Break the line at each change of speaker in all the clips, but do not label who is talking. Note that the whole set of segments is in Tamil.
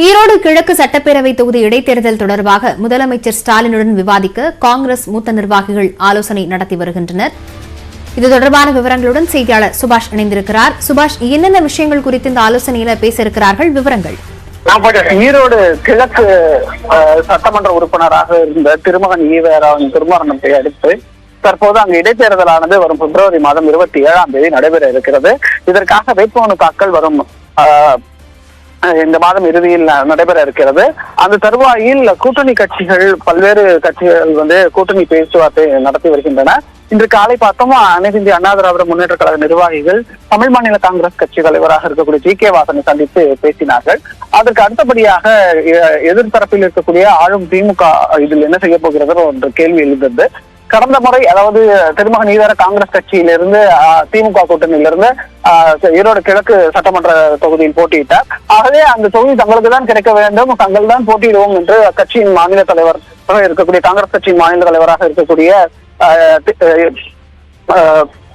ஈரோடு கிழக்கு சட்டப்பேரவை தொகுதி இடைத்தேர்தல் தொடர்பாக முதலமைச்சர் ஸ்டாலினுடன் விவாதிக்க காங்கிரஸ் மூத்த நிர்வாகிகள் ஆலோசனை நடத்தி வருகின்றனர். இது தொடர்பான விவரங்களுடன் செய்தியாளர் சுபாஷ் இணைந்திருக்கிறார். சுபாஷ், என்னென்ன விஷயங்கள் குறித்து இந்த ஆலோசனையில பேச இருக்கிறார்கள்? விவரங்கள்.
ஈரோடு கிழக்கு சட்டமன்ற உறுப்பினராக இருந்த திருமகன் ஈவேராவின் திருமணத்தை அடுத்து தற்போது அங்கு இடைத்தேர்தலானது வரும் பிப்ரவரி மாதம் 27ஆம் தேதி நடைபெற இருக்கிறது. இதற்காக வேட்புமனு தாக்கல் வரும் இந்த மாதம் இறுதியில் நடைபெற இருக்கிறது. அந்த தருவாயில் கூட்டணி கட்சிகள், பல்வேறு கட்சிகள் கூட்டணி பேச்சுவார்த்தை நடத்தி வருகின்றன. இன்று காலை பார்த்தோம், அனைத்து இந்திய அண்ணா திராவிட முன்னேற்ற கழக நிர்வாகிகள் தமிழ் மாநில காங்கிரஸ் கட்சி தலைவராக இருக்கக்கூடிய ஜி.கே. வாசனை சந்தித்து பேசினார்கள். அதற்கு அடுத்தபடியாக எதிர்த்தரப்பில் இருக்கக்கூடிய ஆளும் திமுக இதில் என்ன செய்ய போகிறது என்ற கேள்வி எழுந்தது. கடந்த முறை, அதாவது திருமகன் ஈவேரா காங்கிரஸ் கட்சியிலிருந்து திமுக கூட்டணியிலிருந்து ஈரோடு கிழக்கு சட்டமன்ற தொகுதியில் போட்டியிட்டார். ஆகவே அந்த தொகுதி தங்களுக்கு தான் கிடைக்க வேண்டும், தங்கள் தான் போட்டியிடுவோம் என்று கட்சியின் மாநில தலைவர் இருக்கக்கூடிய காங்கிரஸ் கட்சியின் மாநில தலைவராக இருக்கக்கூடிய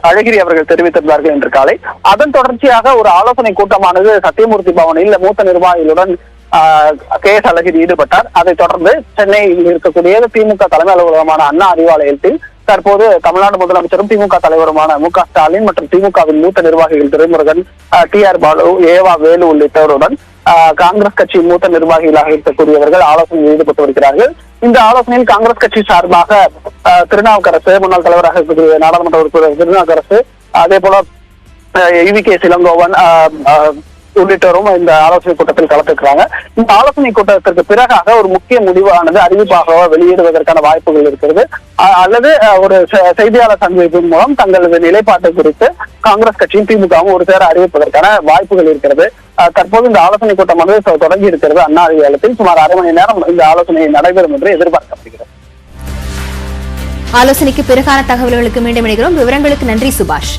அழகிரி அவர்கள் தெரிவித்திருந்தார்கள் இன்று காலை. அதன் தொடர்ச்சியாக ஒரு ஆலோசனை கூட்டமானது சத்தியமூர்த்தி பவனில் மூத்த நிர்வாகிகளுடன் கே.எஸ். அழகிரி ஈடுபட்டார். அதைத் தொடர்ந்து சென்னையில் இருக்கக்கூடிய திமுக தலைமை அலுவலகமான அண்ணா அறிவாலயத்தில் தற்போது தமிழ்நாடு முதலமைச்சரும் திமுக தலைவருமான மு.க. ஸ்டாலின் மற்றும் திமுகவின் மூத்த நிர்வாகிகள் துரைமுருகன், டி.ஆர். பாலு, ஏவா வேலு உள்ளிட்டவருடன் காங்கிரஸ் கட்சி மூத்த நிர்வாகிகளாக இருக்கக்கூடியவர்கள் ஆலோசனையில் ஈடுபட்டு வருகிறார்கள். இந்த ஆலோசனையில் காங்கிரஸ் கட்சி சார்பாக திருநாவுக்கரசு, முன்னாள் தலைவராக இருக்கக்கூடிய நாடாளுமன்ற உறுப்பினர் திருநாவுக்கரசு, அதே போல ஈ.வி.கே. இளங்கோவன் உள்ளிட்டோரும் இந்த ஆலோசனை கூட்டத்தில் கலந்துக்கிறாங்க. இந்த ஆலோசனை கூட்டத்திற்கு பிறகாக ஒரு முக்கிய முடிவானது அறிவிப்பாக வெளியிடுவதற்கான வாய்ப்புகள் இருக்கிறது. அல்லது ஒரு செய்தியாளர் சந்திப்பின் மூலம் தங்களது நிலைப்பாட்டை குறித்து காங்கிரஸ் கட்சியும் திமுகவும் ஒரு சேர அறிவிப்பதற்கான வாய்ப்புகள் இருக்கிறது. தற்போது இந்த ஆலோசனை கூட்டமானது தொடங்கி இருக்கிறது. அண்ணா அறிவாலயத்தில் சுமார் அரை மணி நேரம் இந்த ஆலோசனை நடைபெறும் என்று எதிர்பார்க்கப்படுகிறது.
ஆலோசனைக்கு பிறகான தகவல்களுக்கு மீண்டும் இணைகிறோம். விவரங்களுக்கு நன்றி சுபாஷ்.